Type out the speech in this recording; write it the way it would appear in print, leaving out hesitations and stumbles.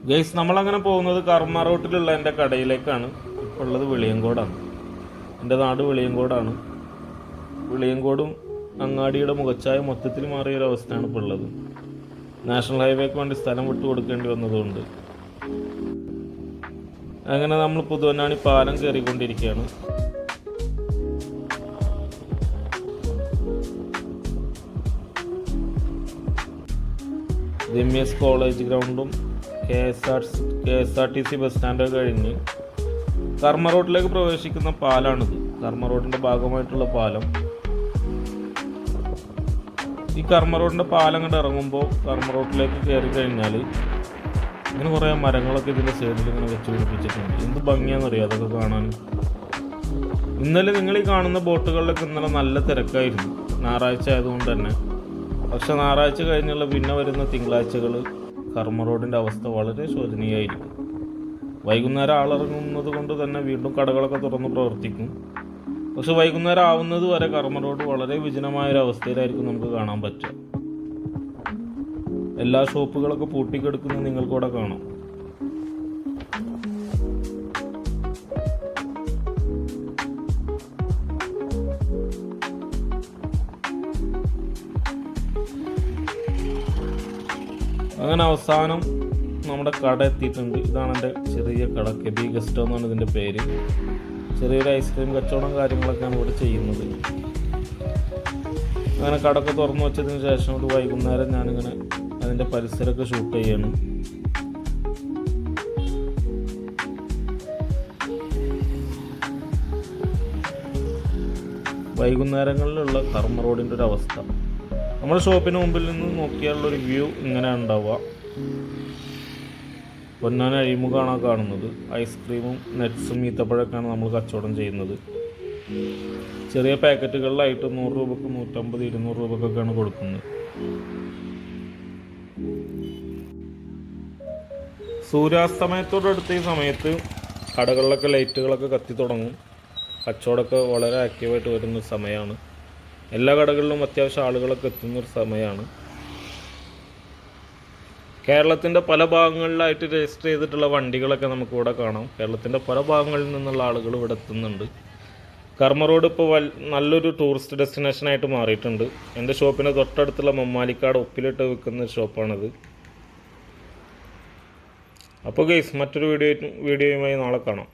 Guys നമ്മളങ്ങനെ പോകുന്നത് കർമ്മ റോട്ടിലുള്ള എൻ്റെ കടയിലേക്കാണ്. ഇപ്പോൾ ഉള്ളത് വെളിയങ്കോടാണ്. എൻ്റെ നാട് വെളിയങ്കോടാണ്. വെളിയങ്കോടും അങ്ങാടിയുടെ മുഖച്ഛായ മൊത്തത്തിൽ മാറിയൊരവസ്ഥയാണ് ഇപ്പോൾ ഉള്ളത്. നാഷണൽ ഹൈവേക്ക് വേണ്ടി സ്ഥലം വിട്ടു കൊടുക്കേണ്ടി വന്നതുകൊണ്ട് അങ്ങനെ നമ്മൾ പുതുവന്നാണി പാലം കയറിക്കൊണ്ടിരിക്കുകയാണ്. MS കോളേജ് ഗ്രൗണ്ടും KSRTC ബസ് സ്റ്റാൻഡൊക്കെ കഴിഞ്ഞ് കർമ്മ റോഡിലേക്ക് പ്രവേശിക്കുന്ന പാലാണിത്. കർമ്മ റോഡിൻ്റെ ഭാഗമായിട്ടുള്ള പാലം. ഈ കർമ്മ റോഡിൻ്റെ പാലം കണ്ട് ഇറങ്ങുമ്പോൾ കർമ്മ റോഡിലേക്ക് കയറി കഴിഞ്ഞാൽ ഇങ്ങനെ കുറേ മരങ്ങളൊക്കെ ഇതിൻ്റെ സൈഡിൽ ഇങ്ങനെ വെച്ച് പിടിപ്പിച്ചിട്ടുണ്ട്. എന്ത് ഭംഗിയാണെന്നറിയാം അതൊക്കെ കാണാൻ. ഇന്നലെ നിങ്ങൾ ഈ കാണുന്ന ബോട്ടുകളിലൊക്കെ ഇന്നലെ നല്ല തിരക്കായിരുന്നു, ഞായറാഴ്ച ആയതുകൊണ്ട് തന്നെ. പക്ഷെ ഞായറാഴ്ച കഴിഞ്ഞുള്ള പിന്നെ വരുന്ന തിങ്കളാഴ്ചകൾ കർമ്മ റോഡിൻ്റെ അവസ്ഥ വളരെ ശോചനീയമായിരിക്കും. വൈകുന്നേരം ആളിറങ്ങുന്നത് കൊണ്ട് തന്നെ വീണ്ടും കടകളൊക്കെ തുറന്ന് പ്രവർത്തിക്കും. പക്ഷെ വൈകുന്നേരം ആവുന്നത് വരെ കർമ്മ റോഡ് വളരെ വിജനമായൊരവസ്ഥയിലായിരിക്കും നമുക്ക് കാണാൻ പറ്റുക. എല്ലാ ഷോപ്പുകളൊക്കെ പൂട്ടിക്കെടുക്കുന്നത് നിങ്ങൾക്കിവിടെ കാണാം. അങ്ങനെ അവസാനം നമ്മുടെ കട എത്തിയിട്ടുണ്ട്. ഇതാണ് എൻ്റെ ചെറിയ കട, കെബി ഗസ്റ്റോ എന്നാണ് ഇതിൻ്റെ പേര്. ചെറിയൊരു ഐസ്ക്രീം കച്ചവടം കാര്യങ്ങളൊക്കെയാണ് ഇവിടെ ചെയ്യുന്നത്. അങ്ങനെ കടയൊക്കെ തുറന്നു വെച്ചതിന് ശേഷം ഒരു വൈകുന്നേരം ഞാനിങ്ങനെ അതിൻ്റെ പരിസരമൊക്കെ ഷൂട്ട് ചെയ്യണം. വൈകുന്നേരങ്ങളിലുള്ള കർമ്മ റോഡിൻ്റെ ഒരു അവസ്ഥ നമ്മുടെ ഷോപ്പിന് മുമ്പിൽ നിന്ന് നോക്കിയാലുള്ളൊരു വ്യൂ ഇങ്ങനെ ഉണ്ടാവുക. പൊന്നാന അഴിമുഖാണ് കാണുന്നത്. ഐസ്ക്രീമും നട്ട്സും ഈത്തപ്പഴമൊക്കെയാണ് നമ്മൾ കച്ചവടം ചെയ്യുന്നത്. ചെറിയ പാക്കറ്റുകളിലായിട്ട് 100 രൂപക്ക് 150 200 രൂപക്കൊക്കെയാണ് കൊടുക്കുന്നത്. സൂര്യാസ്തമയത്തോടടുത്ത ഈ സമയത്ത് കടകളിലൊക്കെ ലൈറ്റുകളൊക്കെ കത്തി തുടങ്ങും. കച്ചവടമൊക്കെ വളരെ ആക്റ്റീവായിട്ട് വരുന്ന സമയമാണ്. എല്ലാ കടകളിലും അത്യാവശ്യം ആളുകളൊക്കെ എത്തുന്നൊരു സമയമാണ്. കേരളത്തിൻ്റെ പല ഭാഗങ്ങളിലായിട്ട് രജിസ്റ്റർ ചെയ്തിട്ടുള്ള വണ്ടികളൊക്കെ നമുക്കിവിടെ കാണാം. കേരളത്തിൻ്റെ പല ഭാഗങ്ങളിൽ നിന്നുള്ള ആളുകൾ ഇവിടെ എത്തുന്നുണ്ട്. കർമ്മ റോഡ് ഇപ്പോൾ നല്ലൊരു ടൂറിസ്റ്റ് ഡെസ്റ്റിനേഷനായിട്ട് മാറിയിട്ടുണ്ട്. എൻ്റെ ഷോപ്പിന് തൊട്ടടുത്തുള്ള മമ്മാലിക്കാട് ഉപ്പിലിട്ട് വിൽക്കുന്ന ഷോപ്പാണിത്. അപ്പോൾ ഗൈസ്, മറ്റൊരു വീഡിയോയുമായി നാളെ കാണാം.